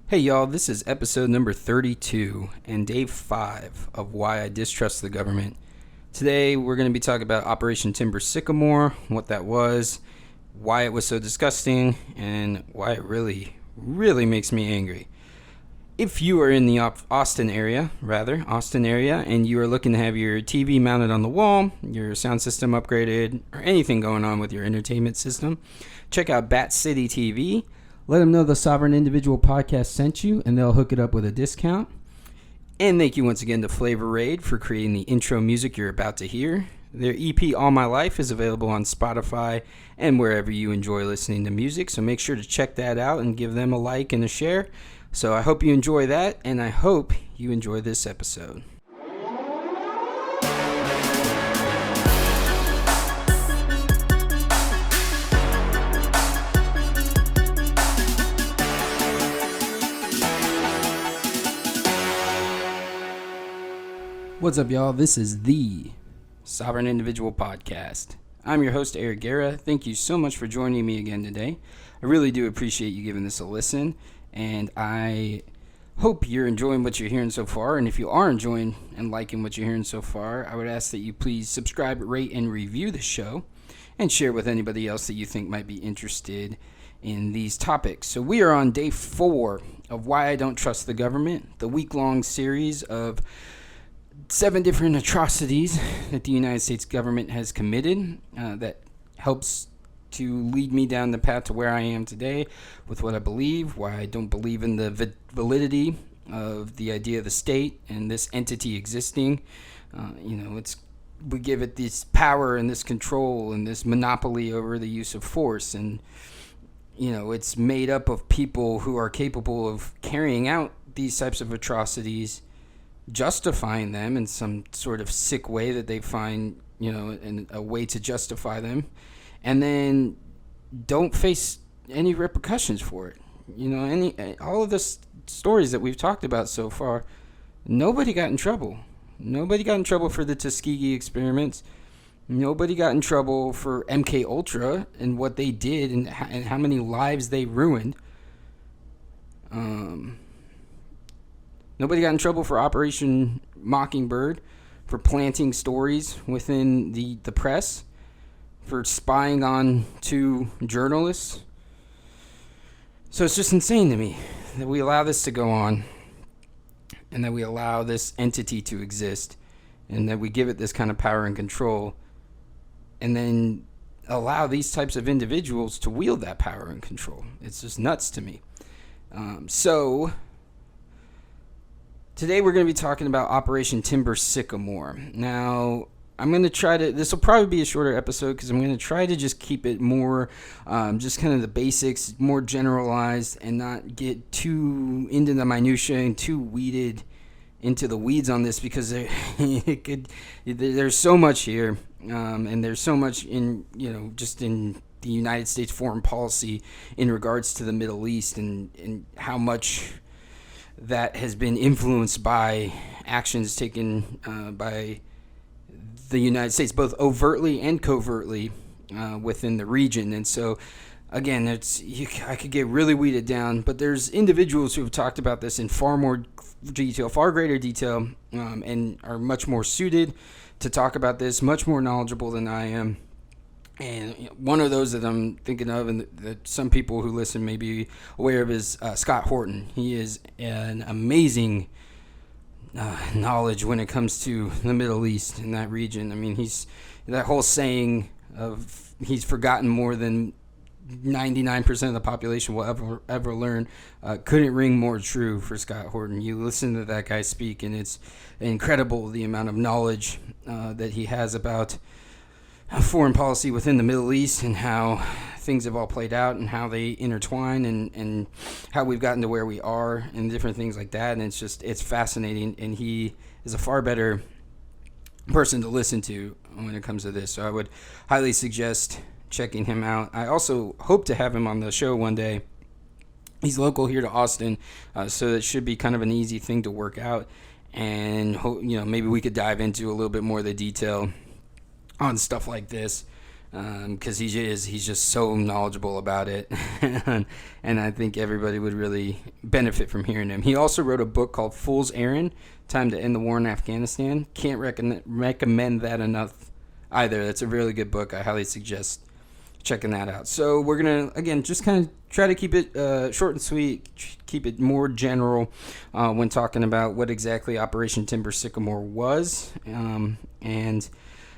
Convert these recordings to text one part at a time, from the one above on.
Hey y'all, this is episode number 32 and day 5 of Why I Distrust the Government. Today we're going to be talking about Operation Timber Sycamore, what that was, why it was so disgusting, and why it really makes me angry. If you are in the Austin area, and you are looking to have your TV mounted on the wall, your sound system upgraded, or anything going on with your entertainment system, check out Bat City TV. Let them know the Sovereign Individual podcast sent you, and they'll hook it up with a discount. And thank you once again to Flavor Raid for creating the intro music you're about to hear. Their EP, All My Life, is available on Spotify and wherever you enjoy listening to music, so make sure to check that out and give them a like and a share. So I hope you enjoy that, and I hope you enjoy this episode. What's up, y'all? This is the Sovereign Individual Podcast. I'm your host, Eric Guerra. Thank you so much for joining me again today. I really do appreciate you giving this a listen, and I hope you're enjoying what you're hearing so far. And if you are enjoying and liking what you're hearing so far, I would ask that you please subscribe, rate, and review the show, and share with anybody else that you think might be interested in these topics. So we are on day 4 of Why I Don't Trust the Government, the week-long series of 7 different atrocities that the United States government has committed that helps to lead me down the path to where I am today with what I believe, why I don't believe in the validity of the idea of the state and this entity existing. We give it this power and this control and this monopoly over the use of force, and it's made up of people who are capable of carrying out these types of atrocities, justifying them in some sort of sick way that they find, in a way to justify them, and then don't face any repercussions for it. All of the stories that we've talked about so far, nobody got in trouble. Nobody got in trouble for the Tuskegee experiments. Nobody got in trouble for MK Ultra and what they did and how many lives they ruined. Nobody got in trouble for Operation Mockingbird, for planting stories within the press, for spying on 2 journalists. So it's just insane to me that we allow this to go on, and that we allow this entity to exist, and that we give it this kind of power and control, and then allow these types of individuals to wield that power and control. It's just nuts to me. Today we're going to be talking about Operation Timber Sycamore. Now, this will probably be a shorter episode because I'm going to try to just keep it more, just kind of the basics, more generalized, and not get too into the minutia and too weeded into the weeds on this, because there's so much here, and there's so much in, just in the United States foreign policy in regards to the Middle East, and how much that has been influenced by actions taken by the United States, both overtly and covertly, within the region. And so, again, I could get really weeded down, but there's individuals who have talked about this in far greater detail, and are much more suited to talk about this, much more knowledgeable than I am. And one of those that I'm thinking of, and that some people who listen may be aware of, is Scott Horton. He is an amazing knowledge when it comes to the Middle East and that region. I mean, that whole saying of he's forgotten more than 99% of the population will ever learn couldn't ring more true for Scott Horton. You listen to that guy speak, and it's incredible the amount of knowledge that he has about foreign policy within the Middle East, and how things have all played out, and how they intertwine, and how we've gotten to where we are, and different things like that. And it's fascinating, and he is a far better person to listen to when it comes to this. So I would highly suggest checking him out. I also hope to have him on the show one day. He's local here to Austin, so it should be kind of an easy thing to work out, and maybe we could dive into a little bit more of the detail on stuff like this. because he's just so knowledgeable about it, and I think everybody would really benefit from hearing him. He also wrote a book called Fool's Errand: Time to End the War in Afghanistan. Can't recommend that enough either. That's a really good book. I highly suggest checking that out. So we're gonna again just kind of try to keep it short and sweet, keep it more general when talking about what exactly Operation Timber Sycamore was, and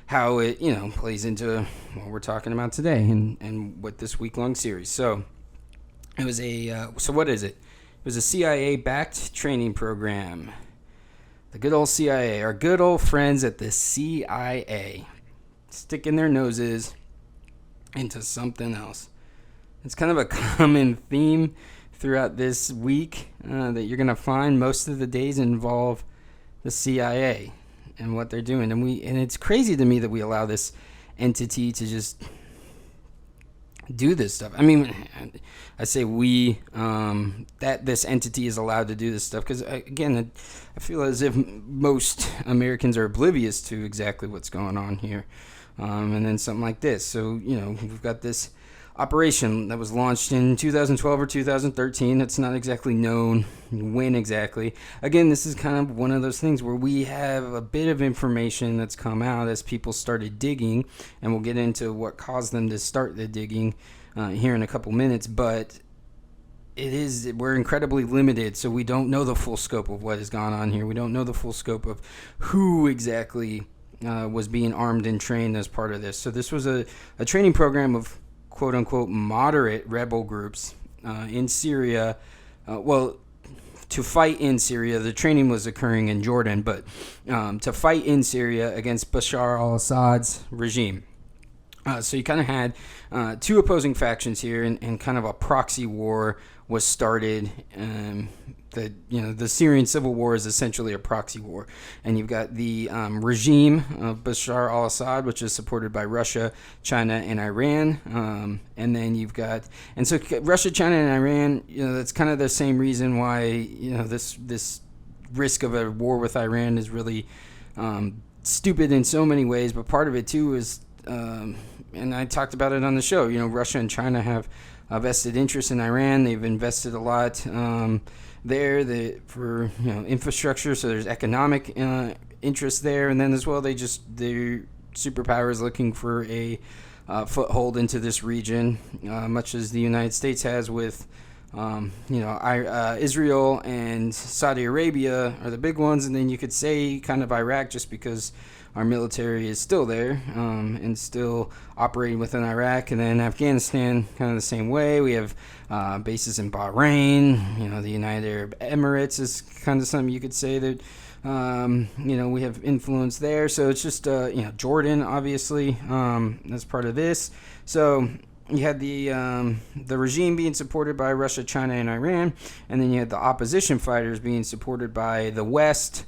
how it plays into what we're talking about today and what this week-long series. So it was so what is it? It was a CIA-backed training program. The good old CIA, our good old friends at the CIA, sticking their noses into something else. It's kind of a common theme throughout this week that you're going to find. Most of the days involve the CIA and what they're doing. And it's crazy to me that we allow this entity to just do this stuff. I mean, I say we, that this entity is allowed to do this stuff because, again, I feel as if most Americans are oblivious to exactly what's going on here. And then something like this. So, we've got this operation that was launched in 2012 or 2013. It's not exactly known when exactly. Again, this is kind of one of those things where we have a bit of information that's come out as people started digging, and we'll get into what caused them to start the digging here in a couple minutes, but we're incredibly limited, so we don't know the full scope of what has gone on here. We don't know the full scope of who exactly was being armed and trained as part of this. So this was a training program of quote-unquote moderate rebel groups in Syria. To fight in Syria. The training was occurring in Jordan, but to fight in Syria against Bashar al-Assad's regime. So you kind of had two opposing factions here, and kind of a proxy war was started. The Syrian civil war is essentially a proxy war, and you've got the regime of Bashar al-Assad, which is supported by Russia, China, and Iran, and then you've got, and so Russia, China, and Iran, that's kind of the same reason why this risk of a war with Iran is really stupid in so many ways, but part of it too is, and I talked about it on the show, Russia and China have a vested interest in Iran. They've invested a lot there for infrastructure, so there's economic interest there, and then as well their superpower is looking for a foothold into this region, much as the United States has with Israel and Saudi Arabia are the big ones, and then you could say kind of Iraq, just because our military is still there and still operating within Iraq, and then Afghanistan kind of the same way. We have bases in Bahrain, the United Arab Emirates is kind of something you could say that we have influence there. So it's just Jordan, obviously, as part of this. So you had the regime being supported by Russia, China, and Iran, and then you had the opposition fighters being supported by the West,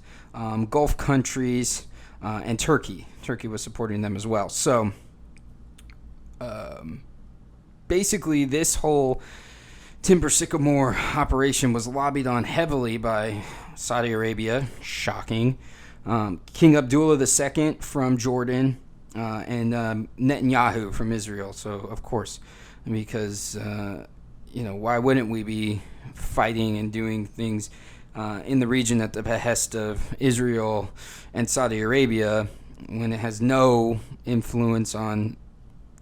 Gulf countries, and Turkey. Turkey was supporting them as well. So basically, this whole Timber Sycamore operation was lobbied on heavily by Saudi Arabia, shocking, King Abdullah II from Jordan, and Netanyahu from Israel. So, of course, because, why wouldn't we be fighting and doing things in the region at the behest of Israel and Saudi Arabia when it has no influence on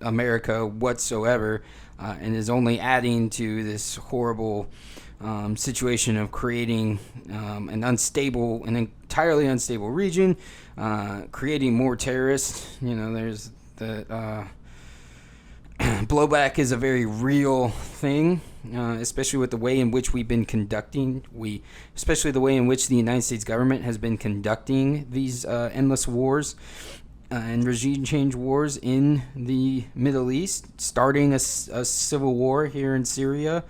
America whatsoever, and is only adding to this horrible situation of creating an entirely unstable region, creating more terrorists. There's the blowback is a very real thing, especially with the way in which we've been conducting, especially the way in which the United States government has been conducting these endless wars and regime change wars in the Middle East, starting a civil war here in Syria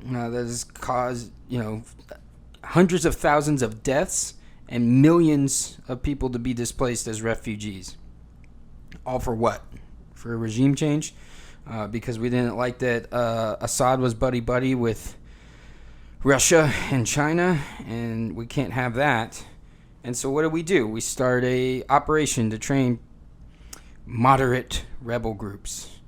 that has caused, hundreds of thousands of deaths and millions of people to be displaced as refugees. All for what? For a regime change? Because we didn't like that Assad was buddy-buddy with Russia and China, and we can't have that. And so what do? We start a operation to train moderate rebel groups.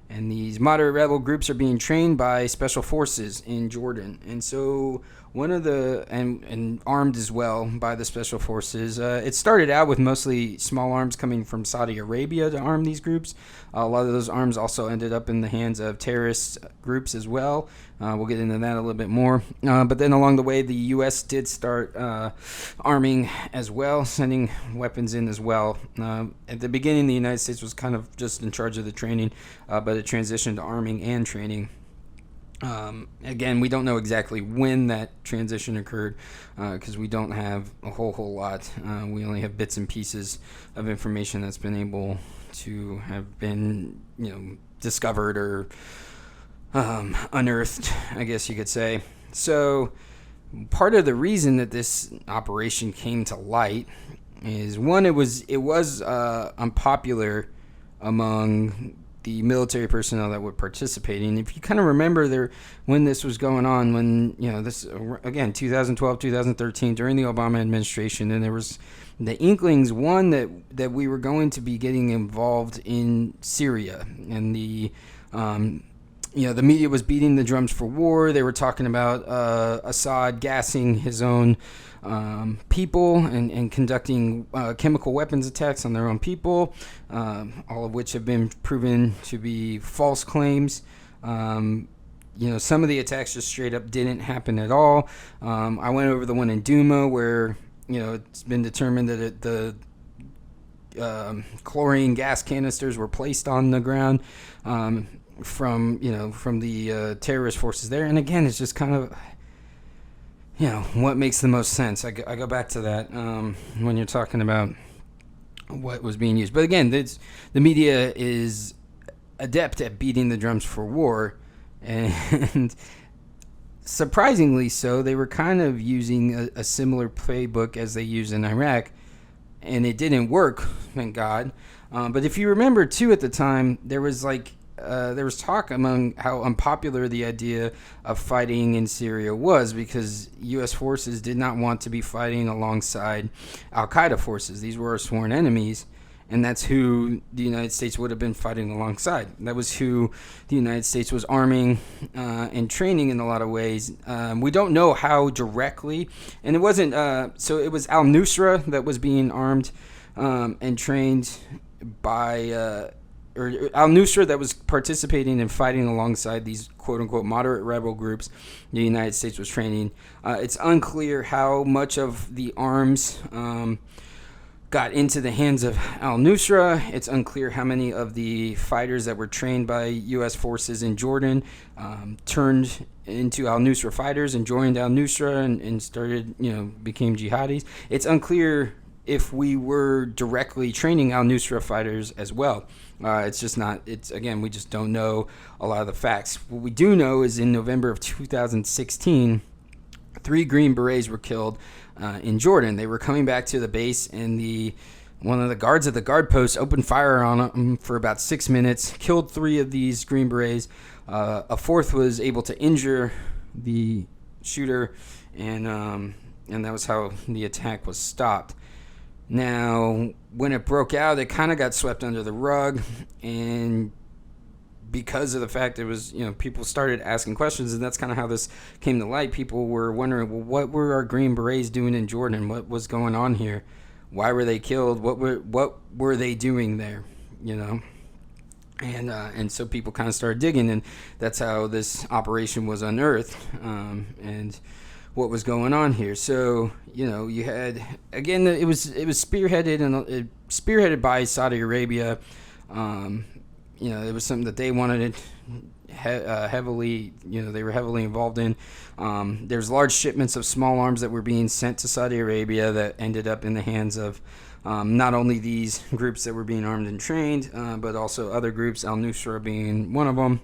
And these moderate rebel groups are being trained by special forces in Jordan. And so one of the, and armed as well by the special forces, it started out with mostly small arms coming from Saudi Arabia to arm these groups. A lot of those arms also ended up in the hands of terrorist groups as well. We'll get into that a little bit more. But then along the way, the U.S. did start arming as well, sending weapons in as well. At the beginning, the United States was kind of just in charge of the training, but it transitioned to arming and training. Again, we don't know exactly when that transition occurred because we don't have a whole lot. We only have bits and pieces of information that's been able to have been, discovered or unearthed, I guess you could say. So part of the reason that this operation came to light is, one, it was unpopular among the military personnel that were participating. If you kind of remember there when this was going on, when this again 2012, 2013, during the Obama administration, and there was the inklings, one, that we were going to be getting involved in Syria, and the media was beating the drums for war. They were talking about Assad gassing his own people and conducting chemical weapons attacks on their own people, all of which have been proven to be false claims. Some of the attacks just straight up didn't happen at all. I went over the one in Duma where, it's been determined that the chlorine gas canisters were placed on the ground from the terrorist forces there. And again, it's just kind of, what makes the most sense. I go back to that when you're talking about what was being used. But again, the media is adept at beating the drums for war, and surprisingly so, they were kind of using a similar playbook as they used in Iraq, and it didn't work, thank God. But if you remember, too, at the time, there was talk among how unpopular the idea of fighting in Syria was, because U.S. forces did not want to be fighting alongside al-Qaeda forces. These were our sworn enemies, and that's who the United States would have been fighting alongside. That was who the United States was arming and training in a lot of ways. We don't know how directly, and it wasn't, so it was al-Nusra that was being armed and trained by... or al-Nusra that was participating and fighting alongside these quote-unquote moderate rebel groups the United States was training. It's unclear how much of the arms got into the hands of al-Nusra. It's unclear how many of the fighters that were trained by U.S. forces in Jordan turned into al-Nusra fighters and joined al-Nusra and started, became jihadis. It's unclear if we were directly training al-Nusra fighters as well. It's just not, again, we just don't know a lot of the facts. What we do know is in November of 2016, 3 Green Berets were killed in Jordan. They were coming back to the base, and one of the guards at the guard post opened fire on them for about 6 minutes, killed 3 of these Green Berets. A 4th was able to injure the shooter, and that was how the attack was stopped. Now, when it broke out, it kind of got swept under the rug, and because of the fact it was, people started asking questions, and that's kind of how this came to light. People were wondering, well, what were our Green Berets doing in Jordan? What was going on here? Why were they killed? What were they doing there? And so people kind of started digging, and that's how this operation was unearthed, and what was going on here. So, you had, again, it was spearheaded by Saudi Arabia. It was something that they wanted heavily, they were heavily involved in. There's large shipments of small arms that were being sent to Saudi Arabia that ended up in the hands of not only these groups that were being armed and trained, but also other groups, al-Nusra being one of them.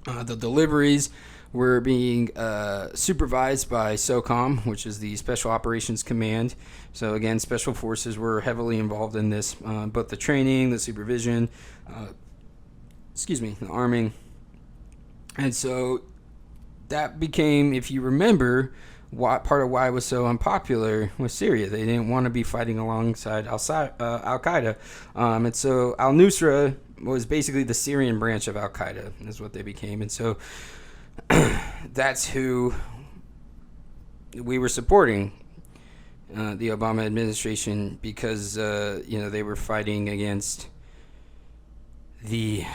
The deliveries were being supervised by SOCOM, which is the Special Operations Command. So again, special forces were heavily involved in this, both the training, the supervision, the arming. And so that became, if you remember, part of why it was so unpopular with Syria. They didn't want to be fighting alongside Al-Qaeda. And so al-Nusra was basically the Syrian branch of Al-Qaeda, is what they became. And so that's who we were supporting, the Obama administration, because, they were fighting against the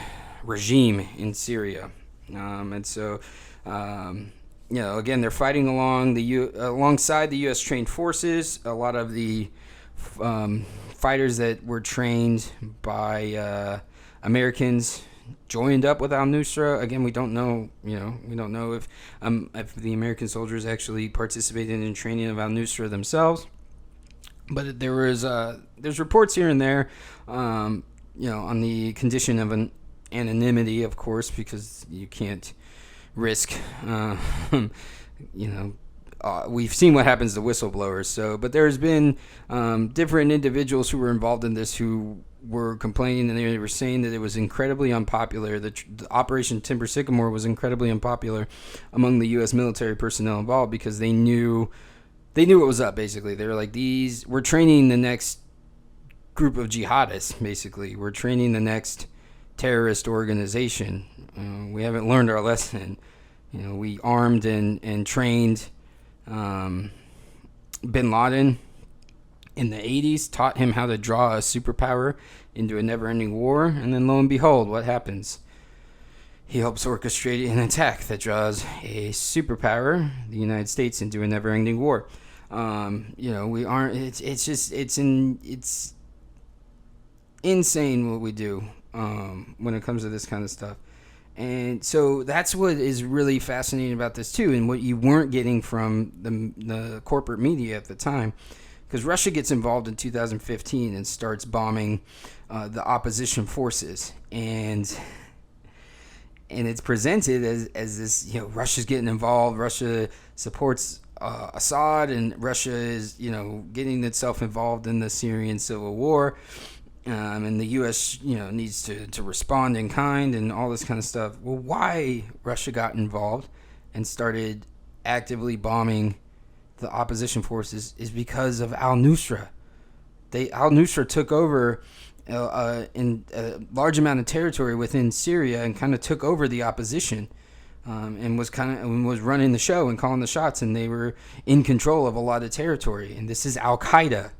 regime in Syria. And so, again, they're fighting alongside the U.S. trained forces. A lot of the fighters that were trained by Americans joined up with al-Nusra. Again, we don't know. We don't know if the American soldiers actually participated in training of al-Nusra themselves. But there's reports here and there, on the condition of an anonymity, of course, because you can't risk, we've seen what happens to whistleblowers. So, but there's been different individuals who were involved in this who were complaining, and they were saying that it was incredibly unpopular. The Operation Timber Sycamore was incredibly unpopular among the U.S. military personnel involved because they knew what was up. Basically, they were like, we're training the next group of jihadists. Basically, we're training the next terrorist organization. We haven't learned our lesson. We armed and trained bin Laden in the 80s, taught him how to draw a superpower into a never-ending war, and then lo and behold, what happens? He helps orchestrate an attack that draws a superpower, the United States, into a never-ending war. We aren't. It's insane what we do when it comes to this kind of stuff. And so that's what is really fascinating about this too, and what you weren't getting from the corporate media at the time, because Russia gets involved in 2015 and starts bombing the opposition forces, and it's presented as this, Russia's getting involved, Russia supports Assad, and Russia is, getting itself involved in the Syrian civil war. And the U.S., needs to respond in kind and all this kind of stuff. Well, why Russia got involved and started actively bombing the opposition forces is because of al-Nusra. Al-Nusra took over in a large amount of territory within Syria and kind of took over the opposition, and was running the show and calling the shots, and they were in control of a lot of territory. And this is Al-Qaeda.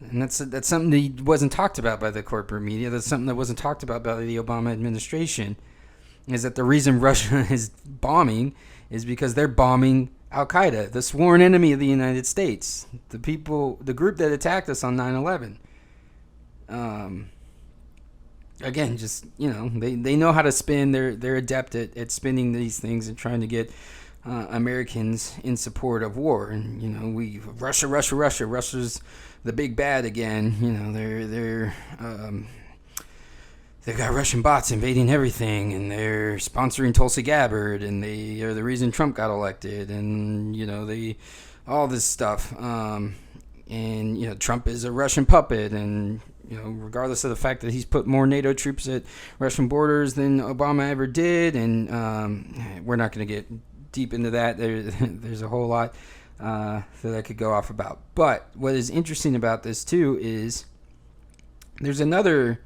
And that's something that wasn't talked about by the corporate media. That's something that wasn't talked about by the Obama administration, is that the reason Russia is bombing is because they're bombing Al-Qaeda, the sworn enemy of the United States, the group that attacked us on 9/11. Again, just, they know how to spin. They're adept at spinning these things and trying to get Americans in support of war. And Russia's the big bad again. They've got Russian bots invading everything, and they're sponsoring Tulsi Gabbard, and they are the reason Trump got elected, and all this stuff. And Trump is a Russian puppet, and regardless of the fact that he's put more NATO troops at Russian borders than Obama ever did, and we're not going to get deep into that. There's a whole lot that I could go off about. But what is interesting about this too is there's another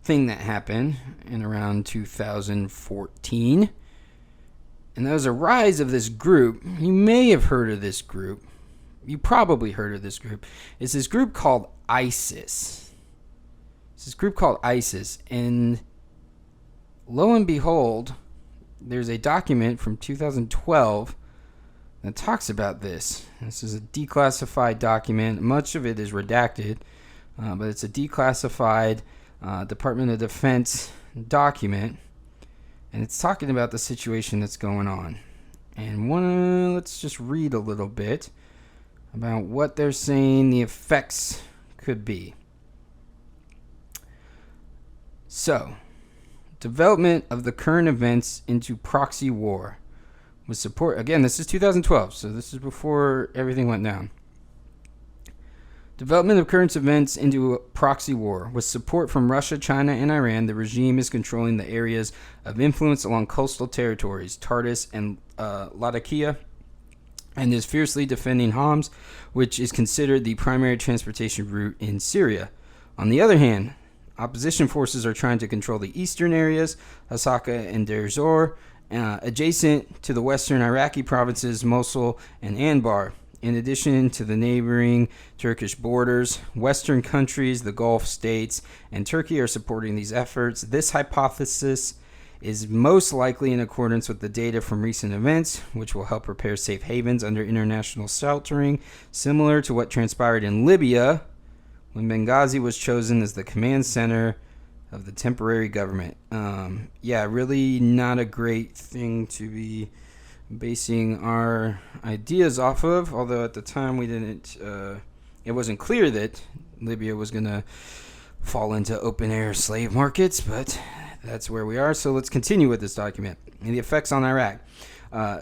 thing that happened in around 2014, and that was a rise of this group. You may have heard of this group. You probably heard of this group. It's this group called ISIS. It's this group called ISIS, and lo and behold, there's a document from 2012 that talks about this. This is a declassified document. Much of it is redacted, but it's a declassified Department of Defense document, and it's talking about the situation that's going on. And let's just read a little bit about what they're saying the effects could be. So, development of the current events into proxy war with support. Again, this is 2012, so this is before everything went down. Development of current events into a proxy war. With support from Russia, China, and Iran, the regime is controlling the areas of influence along coastal territories, Tartus and Latakia, and is fiercely defending Homs, which is considered the primary transportation route in Syria. On the other hand, opposition forces are trying to control the eastern areas, Hasaka and Deir Zor, adjacent to the western Iraqi provinces, Mosul and Anbar. In addition to the neighboring Turkish borders, Western countries, the Gulf states, and Turkey are supporting these efforts. This hypothesis is most likely in accordance with the data from recent events, which will help prepare safe havens under international sheltering, similar to what transpired in Libya when Benghazi was chosen as the command center of the temporary government. Really not a great thing to be basing our ideas off of, although at the time we didn't it wasn't clear that Libya was going to fall into open air slave markets, but that's where we are. So let's continue with this document and the effects on Iraq.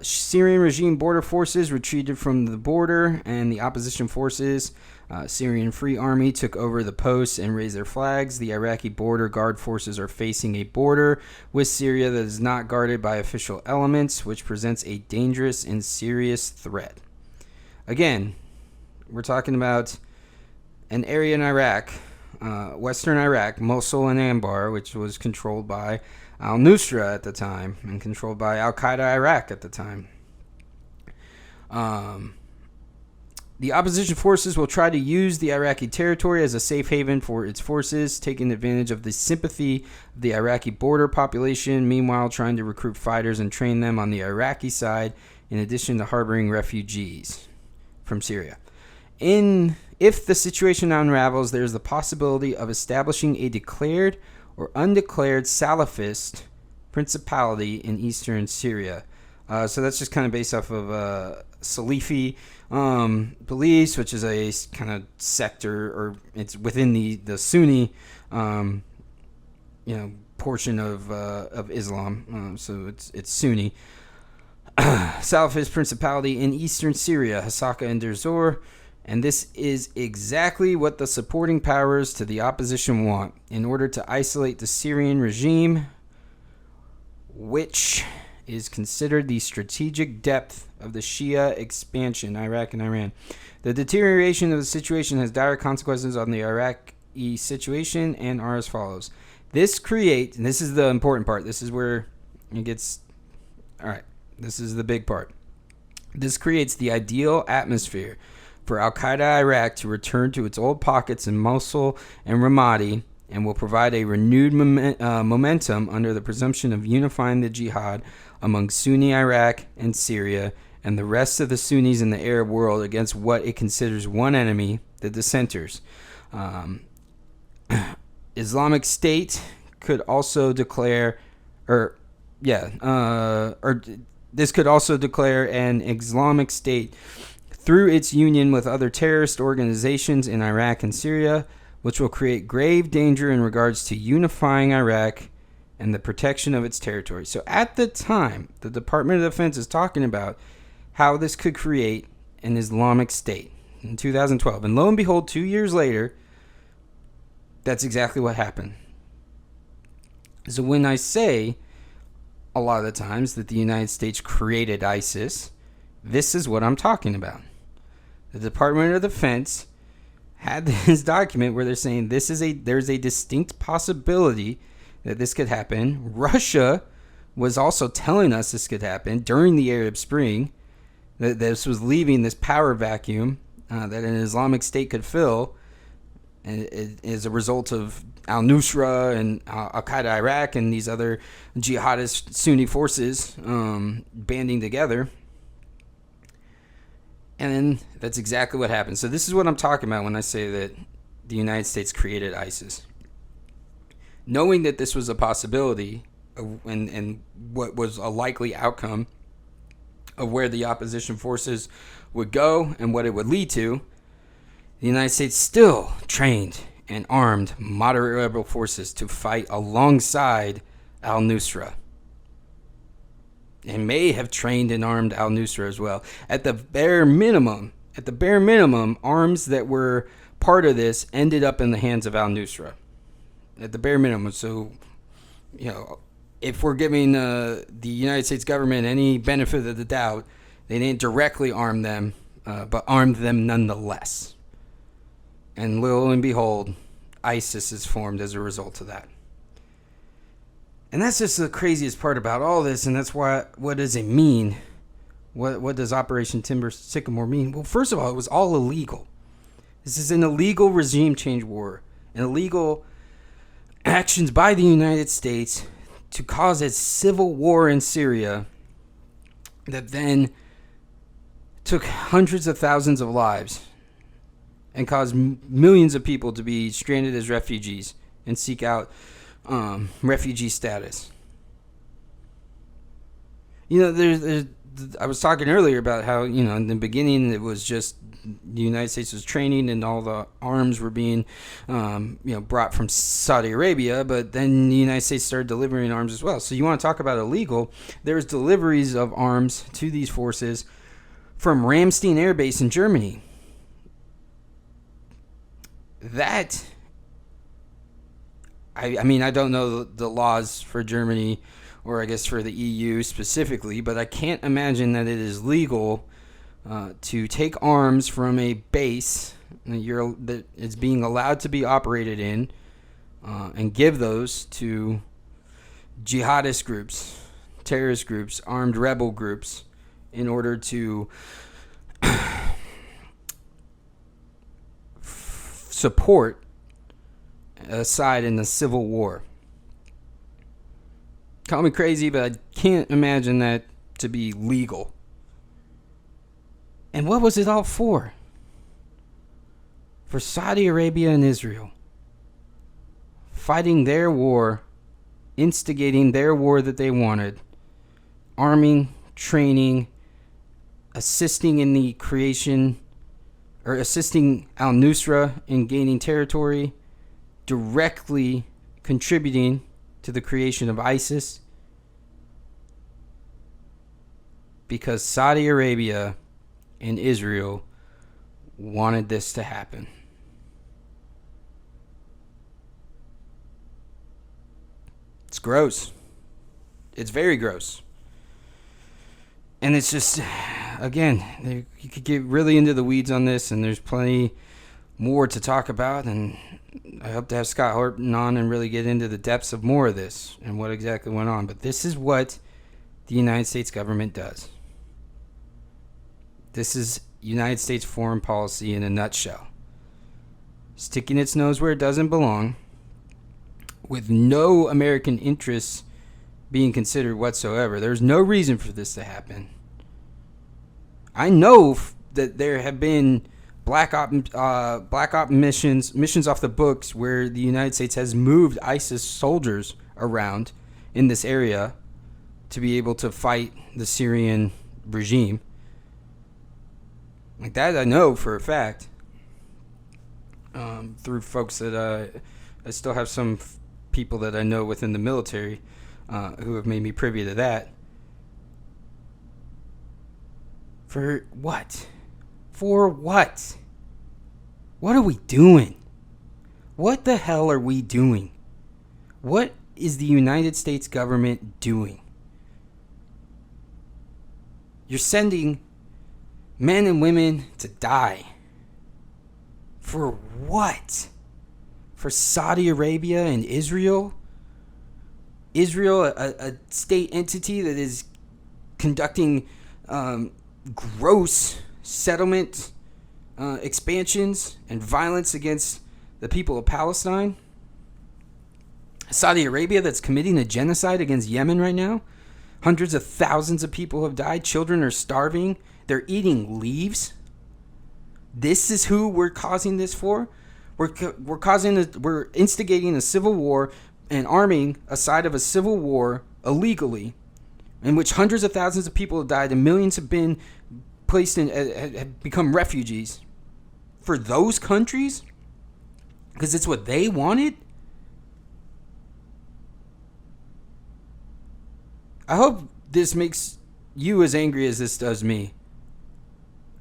Syrian regime border forces retreated from the border, and the opposition forces, Syrian Free Army, took over the posts and raised their flags. The Iraqi border guard forces are facing a border with Syria that is not guarded by official elements, which presents a dangerous and serious threat. Again, we're talking about an area in Iraq, western Iraq, Mosul and Anbar, which was controlled by al-Nusra at the time and controlled by Al-Qaeda Iraq at the time. The opposition forces will try to use the Iraqi territory as a safe haven for its forces, taking advantage of the sympathy of the Iraqi border population, meanwhile trying to recruit fighters and train them on the Iraqi side, in addition to harboring refugees from Syria. If the situation unravels, there is the possibility of establishing a declared or undeclared Salafist principality in eastern Syria. So that's just kind of based off of Salafi beliefs, which is a kind of sector, or it's within the Sunni, portion of Islam. So it's Sunni. Salafist principality in eastern Syria, Hasaka and Deir Zor. And this is exactly what the supporting powers to the opposition want in order to isolate the Syrian regime, which is considered the strategic depth of the Shia expansion, Iraq and Iran. The deterioration of the situation has direct consequences on the Iraqi situation and are as follows. This is the important part. This is where it gets, all right, this is the big part. This creates the ideal atmosphere for Al-Qaeda Iraq to return to its old pockets in Mosul and Ramadi, and will provide a renewed momentum under the presumption of unifying the jihad among Sunni Iraq and Syria and the rest of the Sunnis in the Arab world against what it considers one enemy, the dissenters. Islamic State could also declare, this could also declare an Islamic State through its union with other terrorist organizations in Iraq and Syria, which will create grave danger in regards to unifying Iraq and the protection of its territory. So at the time, the Department of Defense is talking about how this could create an Islamic State in 2012. And lo and behold, 2 years later, that's exactly what happened. So when I say a lot of the times that the United States created ISIS, this is what I'm talking about. The Department of Defense had this document where they're saying there's a distinct possibility that this could happen. Russia was also telling us this could happen during the Arab Spring, that this was leaving this power vacuum that an Islamic State could fill, and as a result of al-Nusra and Al-Qaeda Iraq and these other jihadist Sunni forces banding together. And that's exactly what happened. So this is what I'm talking about when I say that the United States created ISIS. Knowing that this was a possibility and what was a likely outcome of where the opposition forces would go and what it would lead to, the United States still trained and armed moderate rebel forces to fight alongside al-Nusra. And may have trained and armed al-Nusra as well. At the bare minimum, arms that were part of this ended up in the hands of al-Nusra at the bare minimum. So, if we're giving the United States government any benefit of the doubt, they didn't directly arm them, but armed them nonetheless. And lo and behold, ISIS is formed as a result of that. And that's just the craziest part about all this, and that's why. What does it mean? What does Operation Timber Sycamore mean? Well, first of all, it was all illegal. This is an illegal regime change war, an illegal actions by the United States to cause a civil war in Syria that then took hundreds of thousands of lives and caused millions of people to be stranded as refugees and seek out refugee status. I was talking earlier about how, in the beginning it was just the United States was training and all the arms were being, brought from Saudi Arabia, but then the United States started delivering arms as well. So you want to talk about illegal? There's deliveries of arms to these forces from Ramstein Air Base in Germany. That, I don't know the laws for Germany, or I guess for the EU specifically, but I can't imagine that it is legal to take arms from a base that is being allowed to be operated in and give those to jihadist groups, terrorist groups, armed rebel groups, in order to support a side in the civil war. Call me crazy, but I can't imagine that to be legal. And what was it all for? For Saudi Arabia and Israel. Fighting their war, instigating their war that they wanted, arming, training, assisting in the creation, or assisting al-Nusra in gaining territory, directly contributing to the creation of ISIS, because Saudi Arabia and Israel wanted this to happen. It's gross. It's very gross. And it's just, again, you could get really into the weeds on this, and there's plenty more to talk about, and I hope to have Scott Horton on and really get into the depths of more of this and what exactly went on. But this is what the United States government does. This is United States foreign policy in a nutshell. Sticking its nose where it doesn't belong, with no American interests being considered whatsoever. There's no reason for this to happen. I know that there have been black op missions off the books where the United States has moved ISIS soldiers around in this area to be able to fight the Syrian regime. Like that, I know for a fact. Through folks that I still have some people that I know within the military who have made me privy to that. For what? For what? What are we doing? What the hell are we doing? What is the United States government doing? You're sending men and women to die. For what? For Saudi Arabia and Israel? Israel, a state entity that is conducting gross settlement expansions and violence against the people of Palestine. Saudi Arabia, that's committing a genocide against Yemen right now. Hundreds of thousands of people have died. Children are starving. They're eating leaves. This is who we're causing this for. We're instigating a civil war and arming a side of a civil war illegally, in which hundreds of thousands of people have died and millions have been placed in, have become refugees for those countries because it's what they wanted. I hope this makes you as angry as this does me.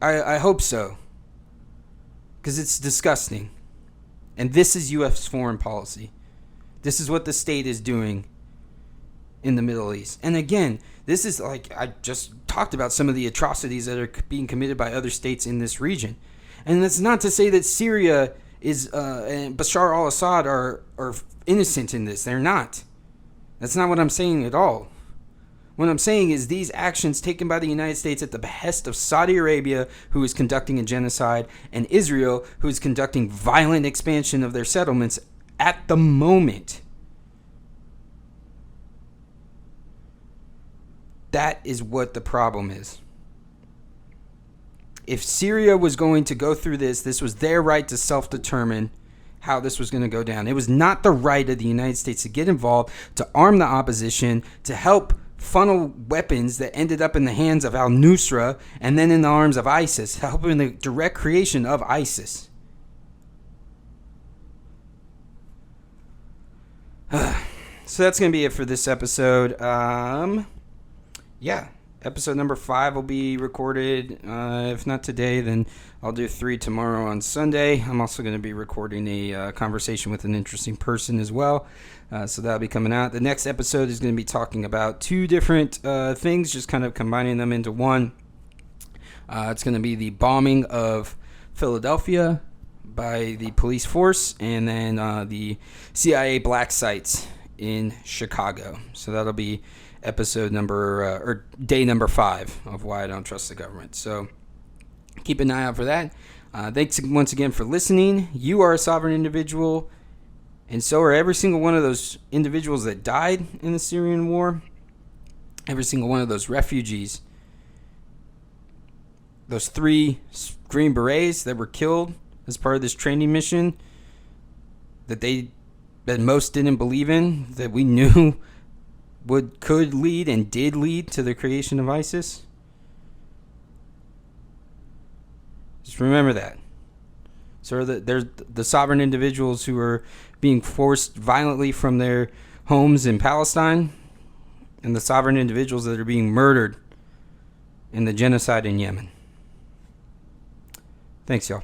I hope so. because it's disgusting. And this is U.S. foreign policy. This is what the state is doing in the Middle East. And again, this is like I just talked about some of the atrocities that are being committed by other states in this region. And that's not to say that Syria is and Bashar al-Assad are innocent in this. They're not. That's not what I'm saying at all. What I'm saying is these actions taken by the United States at the behest of Saudi Arabia, who is conducting a genocide, and Israel, who is conducting violent expansion of their settlements at the moment. That is what the problem is. If Syria was going to go through this was their right to self-determine how this was going to go down. It was not the right of the United States to get involved, to arm the opposition, to help funnel weapons that ended up in the hands of al-Nusra and then in the arms of ISIS, helping in the direct creation of ISIS. So that's going to be it for this episode. Episode number 5 will be recorded. If not today, then I'll do 3 tomorrow on Sunday. I'm also going to be recording a conversation with an interesting person as well. So that'll be coming out. The next episode is going to be talking about 2 different things, just kind of combining them into one. It's going to be the bombing of Philadelphia by the police force, and then the CIA black sites in Chicago. So that'll be episode number or day number 5 of Why I Don't Trust the Government. So keep an eye out for that. Thanks once again for listening. You are a sovereign individual, and so are every single one of those individuals that died in the Syrian war, every single one of those refugees, those 3 Green Berets that were killed as part of this training mission that most didn't believe in, that we knew could lead and did lead to the creation of ISIS. Just remember that. So there's the sovereign individuals who are being forced violently from their homes in Palestine, and the sovereign individuals that are being murdered in the genocide in Yemen. Thanks, y'all.